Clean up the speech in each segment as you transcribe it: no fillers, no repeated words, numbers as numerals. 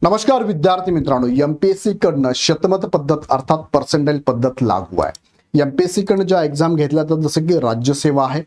नमस्कार विद्यार्थी मित्रांनो, एमपीएससी कडनं शतमत पद्धत अर्थात पर्सेंटाइल पद्धत लागू आहे. एमपीएससी कडनं ज्या एक्झाम घेतल्या तर जसं की राज्यसेवा आहे,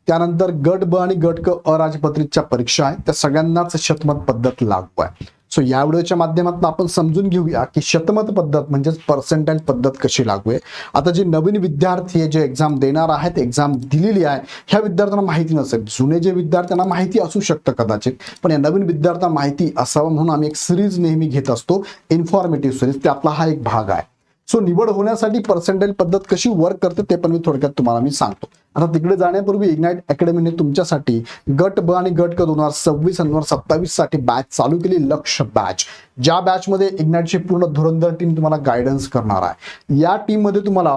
त्यानंतर गट ब आणि गट क अराजपत्रितच्या परीक्षा आहे, त्या सगळ्यांनाच शतमत पद्धत लागू आहे. सो या व्हिडिओच्या माध्यमातून आपण समजून घेऊया की शतमत पद्धत म्हणजेच पर्सेंटाइल पद्धत कशी लागू आहे. आता जे नवीन विद्यार्थी आहे, जे एक्झाम देणार आहेत, एक्झाम दिलेली आहे, ह्या विद्यार्थ्यांना माहिती नसेल. जुने जे विद्यार्थ्यांना माहिती असू शकतं कदाचित, पण या नवीन विद्यार्थ्यांना माहिती असावं म्हणून आम्ही एक सिरीज नेहमी घेत असतो, इन्फॉर्मेटिव्ह सिरीज. त्यातला हा एक भाग आहे. सो निवड होण्यासाठी पर्सेंटाइल पद्धत कशी वर्क करते ते पण मी थोडक्यात तुम्हाला सांगतो. आता तिकडे जाण्यापूर्वी इग्नाइट अकॅडमीने तुमच्यासाठी गट ब आणि गट क 2026 आणि 2027 साठी बॅच चालू केली, लक्ष बॅच. ज्या बॅच मध्ये इग्नाइटची पूर्ण धुरंधर टीम तुम्हाला गायडन्स करणार आहे. या टीम मध्ये तुम्हाला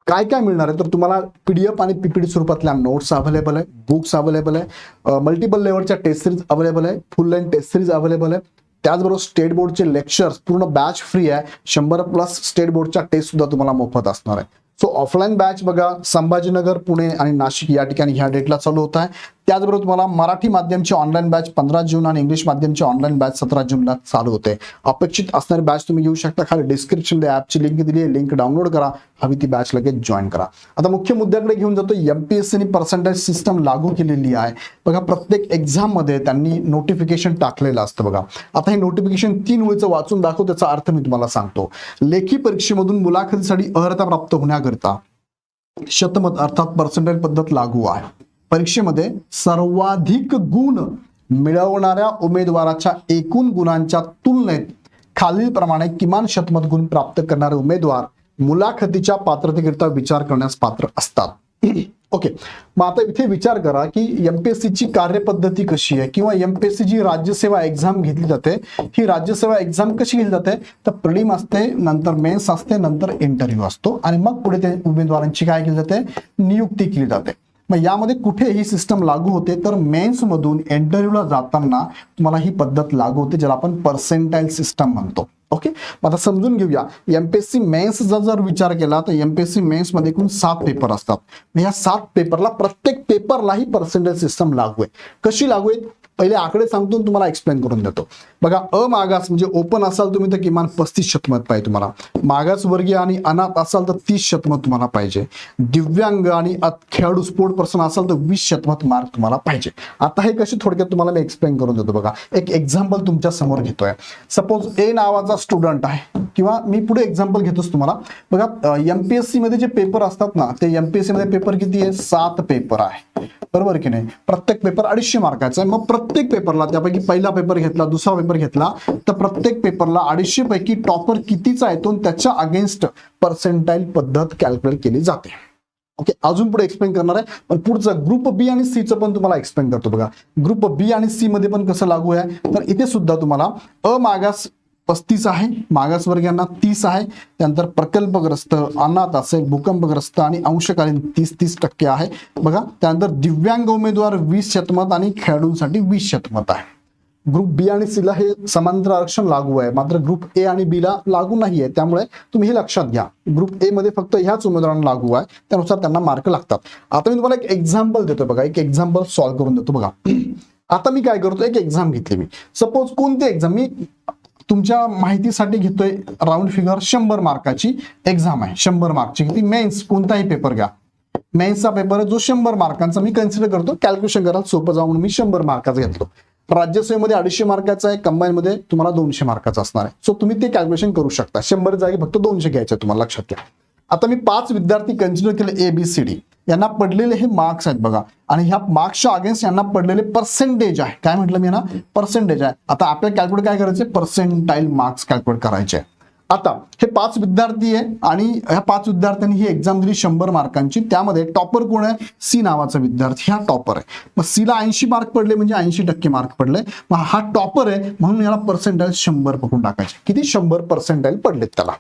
काय काय मिळणार आहे तर तुम्हाला पीडीएफ आणि पीपीटी स्वरूपातल्या नोट्स अवेलेबल आहे, बुक्स अवेलेबल आहे, मल्टिपल लेवलच्या टेस्ट सिरीज अवेलेबल आहे, full length test series available आहे. त्याचबरोबर स्टेट बोर्डचे लेक्चर्स पूर्ण बॅच फ्री आहे. 100+ स्टेट बोर्डच्या टेस्ट सुद्धा तुम्हाला मोफत असणार आहे. सो ऑफलाईन बॅच बघा, संभाजीनगर, पुणे आणि नाशिक या ठिकाणी ह्या डेटला चालू होत आहे. त्याचबरोबर तुम्हाला मराठी माध्यमची ऑनलाईन बॅच 15 जून आणि इंग्लिश माध्यमची ऑनलाईन बॅच 17 जूनला चालू होते. अपेक्षित असणारी बॅच तुम्ही घेऊ शकता. खाली डिस्क्रिप्शनमध्ये ॲपची लिंक दिली आहे, लिंक डाउनलोड करा, हवी ती बॅच लगेच जॉईन करा. आता मुख्य मुद्द्याकडे घेऊन जातो. एमपीएससीने पर्सेंटाइल सिस्टम लागू केलेली आहे. बघा, प्रत्येक एक्झाम मध्ये त्यांनी नोटिफिकेशन टाकलेलं असतं. बघा, आता हे नोटिफिकेशन 3 वेळचं वाचून दाखव, त्याचा अर्थ मी तुम्हाला सांगतो. लेखी परीक्षेमधून मुलाखतीसाठी अर्हता प्राप्त होण्याकरिता शतमत अर्थात पर्सेंटाइल पद्धत लागू आहे. परीक्षेमध्ये सर्वाधिक गुण मिळवणाऱ्या उमेदवाराच्या एकूण गुणांच्या तुलनेत खालीलप्रमाणे किमान शतमत गुण प्राप्त करणारे उमेदवार मुलाखतीच्या पात्रतेकरिता विचार करण्यास पात्र असतात. ओके, मग आता इथे विचार करा की एमपीएससीची कार्यपद्धती कशी आहे, किंवा एमपीएससी जी राज्यसेवा एक्झाम घेतली जाते, ही राज्यसेवा एक्झाम कशी घेतली जाते तर प्रिलिम असते, नंतर मेन्स असते, नंतर इंटरव्ह्यू असतो आणि मग पुढे त्या उमेदवारांची काय केली जाते, नियुक्ती केली जाते. मग यामध्ये कुठे ही सिस्टम लागू होते तर मेन्स मधून इंटरव्ह्यूला जाताना तुम्हाला ही पद्धत लागू होते, ज्याला आपण पर्सेंटाइल सिस्टम म्हणतो. ओके, मग आता समजून घेऊया. एमपीएससी मेन्सचा जर विचार केला तर एमपीएससी मेन्स मध्ये एकूण 7 पेपर असतात. या 7 पेपरला प्रत्येक पेपरलाही पर्सेंटाइल सिस्टम लागू आहे. कशी लागू आहे पहिले आकडे सांगतो, तुम्हाला एक्सप्लेन करून देतो. बघा, अमागास म्हणजे ओपन असाल तुम्ही तर किमान 35 शतमत पाहिजे तुम्हाला. मागासवर्गीय आणि अनाथ असाल तर 30 शतमत तुम्हाला पाहिजे. दिव्यांग आणि खेळाडू स्पोर्ट पर्सन असाल तर 20 शतमत मार्क तुम्हाला पाहिजे. आता हे कशी थोडक्यात तुम्हाला मी एक्सप्लेन करून देतो. बघा, एक एक्झाम्पल तुमच्या समोर घेतोय. सपोज ए नावाचा स्टुडंट आहे, किंवा मी पुढे एक्झाम्पल घेतोच तुम्हाला. बघा, एमपीएससी मध्ये जे पेपर असतात ना, ते एमपीएससी मध्ये पेपर किती आहे, 7 पेपर आहे, बरोबर की नाही. प्रत्येक पेपर 250 मार्काचा आहे. मग प्रत्येक पेपरला, त्यापैकी पहिला पेपर घेतला, दुसरा पेपर घेतला तर प्रत्येक पेपरला 250 पैकी टॉपर कितीचा येतो त्याच्या अगेन्स्ट पर्सेंटाइल पद्धत कॅल्क्युलेट केली जाते. ओके, अजून पुढे एक्सप्लेन करणार आहे, पण पुढचं ग्रुप बी आणि सी चं पण तुम्हाला एक्सप्लेन करतो. बघा, ग्रुप बी आणि सी मध्ये पण कसं लागू आहे तर इथे सुद्धा तुम्हाला अमागास 35 आहे, मागासवर्गीयांना 30 आहे, त्यानंतर प्रकल्पग्रस्त, अनाथ असेल, भूकंपग्रस्त आणि अंशकालीन 30% आहे. बघा, त्यानंतर दिव्यांग उमेदवार 20 शतमत आणि खेळाडूंसाठी 20 शतमत आहे. ग्रुप बी आणि सी ला हे समांतर आरक्षण लागू आहे, मात्र ग्रुप ए आणि बी ला लागू नाहीये. त्यामुळे तुम्ही हे लक्षात घ्या, ग्रुप ए मध्ये फक्त ह्याच उमेदवारांना लागू आहे, त्यानुसार त्यांना मार्क लागतात. आता मी तुम्हाला एक एक्झाम्पल देतो. बघा, एक एक्झाम्पल सॉल्व्ह करून देतो. बघा, आता मी काय करतो, एक एक्झाम घेतली मी. सपोज कोणती एक्झाम, मी तुमच्या माहितीसाठी घेतोय, राऊंड फिगर 100 मार्काची एक्झाम आहे. 100 मार्कची किती, मेन्स कोणताही पेपर घ्या, मेन्सचा पेपर आहे जो 100 मार्कांचा मी कन्सिडर करतो. कॅल्क्युलेशन करायला सोपं जाऊन मी 100 मार्काचा घेतलो. राज्यसेवेमध्ये 250 मार्काचा आहे, कंबाईन मध्ये तुम्हाला 200 मार्काचा असणार आहे. सो तुम्ही ते कॅल्क्युलेशन करू शकता. 100 जागी फक्त 200 घ्यायचे तुम्हाला, लक्षात घ्या. आता मी 5 विद्यार्थी कन्सिडर केले, ABCD. यांना पडलेले हे मार्क्स आहेत बघा, आणि ह्या मार्क्सच्या अगेन्स्ट यांना पडलेले पर्सेंटेज आहे. काय म्हटलं मी ना, पर्सेंटेज आहे. आता आपल्याला कॅल्क्युलेट काय करायचे, पर्सेंटाइल मार्क्स कॅल्क्युलेट करायचे. आता हे 5 विद्यार्थी आहे आणि ह्या 5 विद्यार्थ्यांनी ही एक्झाम दिली 100 मार्कांची. त्यामध्ये टॉपर कोण आहे, सी नावाचा विद्यार्थी हा टॉपर आहे. मग सीला 80 मार्क पडले म्हणजे 80% मार्क पडले. मग हा टॉपर आहे म्हणून याला पर्सेंटाइल 100 पकडून टाकायचे. किती, 100 पर्सेंटाइल पडलेत त्याला.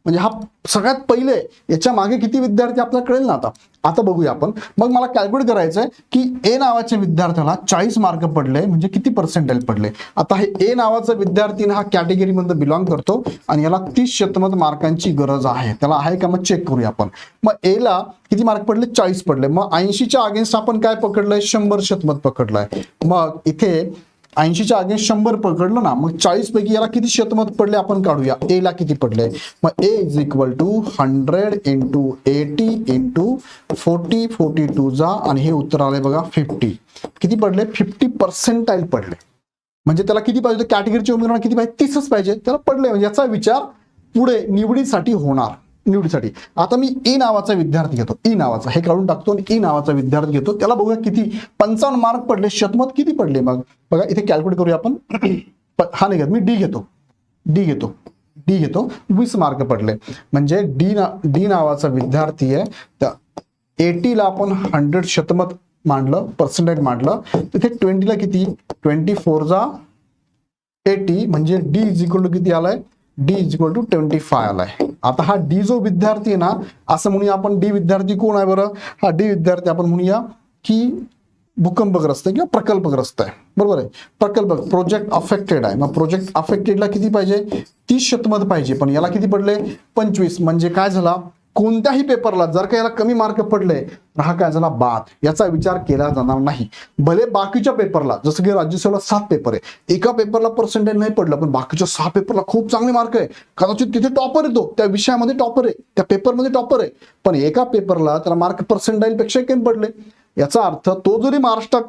म्हणजे हा सगळ्यात पहिले, याच्या मागे किती विद्यार्थी आपल्याला कळेल ना. आता बघूया आपण. मग मला कॅल्क्युलेट करायचं आहे की ए नावाच्या विद्यार्थ्याला 40 मार्क पडले म्हणजे किती पर्सेंटाइल पडले. आता हे ए नावाचा विद्यार्थी हा कॅटेगरी मध्ये बिलॉंग करतो आणि याला 30 शतमत मार्कांची गरज आहे. त्याला आहे का, मग चेक करूया आपण. मग ए ला किती मार्क पडले, 40 पडले. मग 80च्या अगेन्स्ट आपण काय पकडलंय, 100 शतमत पकडलंय. मग इथे 80च्या अगेन्स्ट 100 पकडलं ना, मग 40 पैकी याला किती शतमत पडले आपण काढूया. ए ला किती पडले, मग A is equal to 100 into 80 into 40, 42 जा आणि हे उत्तर आले बघा 50. किती पडले, 50% पडले. म्हणजे त्याला किती पाहिजे, कॅटेगरीचे उमेदवार किती पाहिजे, 30च पाहिजे, त्याला पडले. म्हणजे याचा विचार पुढे निवडीसाठी होणार. निवडीसाठी आता मी ई नावाचा विद्यार्थी घेतो, ई नावाचा हे काढून टाकतो आणि ई नावाचा विद्यार्थी घेतो. त्याला बघूया किती 55 मार्क पडले, शतमत किती पडले. मग बघा इथे कॅल्क्युलेट करूया आपण. हा नाही घेत मी, डी घेतो 20 मार्क पडले. म्हणजे डी नावाचा विद्यार्थी आहे. त्या 80 ला आपण 100 शतमत मांडलं, पर्सेंटेज मांडलं, तिथे 20 ला किती, 24 जा 80 म्हणजे डी इज इक्वल टू किती आलाय, डी इज इक्वल टू 25 आलाय. आता हा डी जो विद्यार्थी आहे ना, असं म्हणूया आपण, डी विद्यार्थी कोण आहे बरं, हा डी विद्यार्थी आपण म्हणूया की भूकंपग्रस्त किंवा प्रकल्पग्रस्त आहे. बरोबर आहे, प्रकल्प प्रोजेक्ट अफेक्टेड आहे. मग प्रोजेक्ट अफेक्टेडला किती पाहिजे, 30 शतमत पाहिजे, पण याला किती पडले 25. म्हणजे काय झाला, कोणत्याही पेपरला जर का याला कमी मार्क पडले, हा काय झाला बाद. याचा विचार केला जाणार नाही. भले बाकीच्या पेपरला, जसं की राज्यसेवेला 7 पेपर आहे, एका पेपरला पर्सेंटेज नाही पडलं, पण बाकीच्या 6 पेपरला खूप चांगले मार्क आहे, कदाचित तिथे टॉपर येतो, त्या विषयामध्ये टॉपर आहे, त्या पेपरमध्ये टॉपर आहे, पण एका पेपरला त्याला मार्क पर्सेंटाईल पेक्षा कमी पडले. याचा अर्थ तो जरी महाराष्ट्रात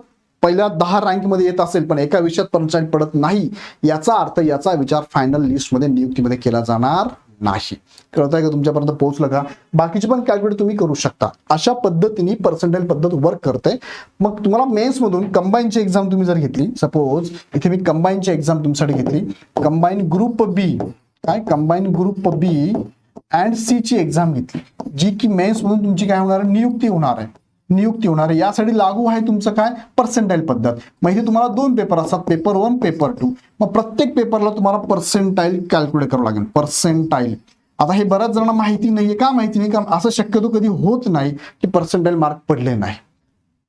पहिल्या 10 रँकमध्ये येत असेल, पण एका विषयात पर्सेंटाईल पडत नाही, याचा अर्थ याचा विचार फायनल लिस्टमध्ये, नियुक्तीमध्ये केला जाणार नाही. कळतंय का, तुमच्यापर्यंत पोहोचलं का. बाकीचे पण कॅल्क्युलेट तुम्ही करू शकता. अशा पद्धतीने पर्सेंटाईल पद्धत वर्क करते. मग तुम्हाला मेन्स मधून कंबाईनची एक्झाम तुम्ही जर घेतली, सपोज इथे मी कंबाईनची एक्झाम तुमच्यासाठी घेतली, कंबाईन ग्रुप बी, काय combine group B and C ची एक्झाम घेतली, जी की मेन्स मधून तुमची काय होणार आहे, नियुक्ती होणार आहे. यासाठी लागू आहे तुमचं काय, पर्सेंटाईल पद्धत. मग इथे तुम्हाला 2 पेपर असतात, पेपर 1, पेपर 2. मग प्रत्येक पेपरला तुम्हाला पर्सेंटाईल कॅल्क्युलेट करावं लागेल, पर्सेंटाईल. आता हे बऱ्याच जणांना माहिती नाहीये. का माहिती नाही, कारण असं शक्यतो कधी होत नाही की पर्सेंटाईल मार्क पडले नाही.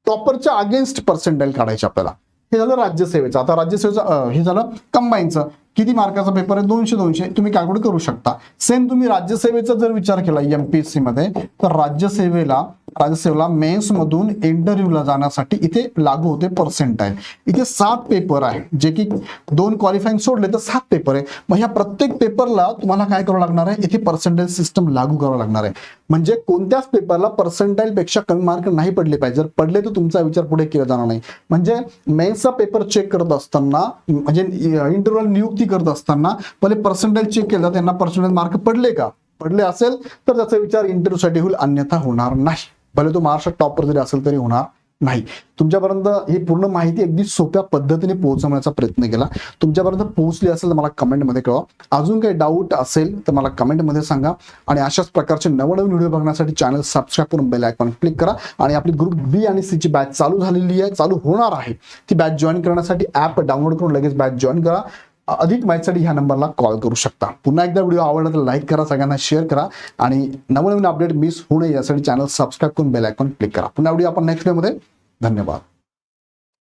टॉपरच्या अगेन्स्ट पर्सेंटाईल काढायचे आपल्याला. हे झालं राज्यसेवेचं. आता राज्यसेवेचं हे झालं कंबाईनचं. किती मार्काचा पेपर आहे, 200 तुम्ही कॅल्क्युलेट करू शकता. सेम तुम्ही राज्यसेवेचा जर विचार केला एमपीएससी मध्ये, तर राज्यसेवेला मेन्स मधून इंटरव्ह्यूला जाण्यासाठी इथे लागू होते पर्सेंटाईल. इथे 7 पेपर आहे, जे की 2 क्वालिफाईंग सोडले तर 7 पेपर आहे. मग ह्या प्रत्येक पेपरला तुम्हाला काय करावं लागणार आहे, इथे पर्सेंटाईल सिस्टम लागू करावं लागणार आहे. म्हणजे कोणत्याच पेपरला पर्सेंटाईल पेक्षा कमी मार्क नाही पडले पाहिजे. जर पडले तर तुमचा विचार पुढे केला जाणार नाही. म्हणजे मेन्सचा पेपर चेक करत असताना, म्हणजे इंटरव्ह्यूला नियुक्ती करत असताना पहिले पर्सेंटाईल चेक केलं, त्यांना पर्सेंटाईल मार्क पडले का, पडले असेल तर त्याचा विचार इंटरव्ह्यूसाठी होईल, अन्यथा होणार नाही. भले तो महाराष्ट्रात टॉपर जरी असेल तरी होणार नाही. तुमच्यापर्यंत ही पूर्ण माहिती अगदी सोप्या पद्धतीने पोहोचवण्याचा प्रयत्न केला. तुमच्यापर्यंत पोहोचली असेल तर मला कमेंटमध्ये कळवा. अजून काही डाऊट असेल तर मला कमेंटमध्ये सांगा. आणि अशाच प्रकारचे नवनवीन व्हिडिओ बघण्यासाठी चॅनल सबस्क्राईब करून बेल आयकॉन क्लिक करा. आणि आपली ग्रुप बी आणि सी ची बॅच चालू झालेली आहे, चालू होणार आहे. ती बॅच जॉईन करण्यासाठी ॲप डाउनलोड करून लगेच बॅच जॉईन करा. अधिक माहितीसाठी ह्या नंबरला कॉल करू शकता. पुन्हा एकदा व्हिडिओ आवडला तर लाईक करा, सगळ्यांना शेअर करा आणि नवनवीन अपडेट मिस होऊ नये यासाठी चॅनल सबस्क्राईब करून बेल आयकॉन क्लिक करा. पुन्हा व्हिडिओ आपण नेक्स्ट व्हिडिओमध्ये. धन्यवाद.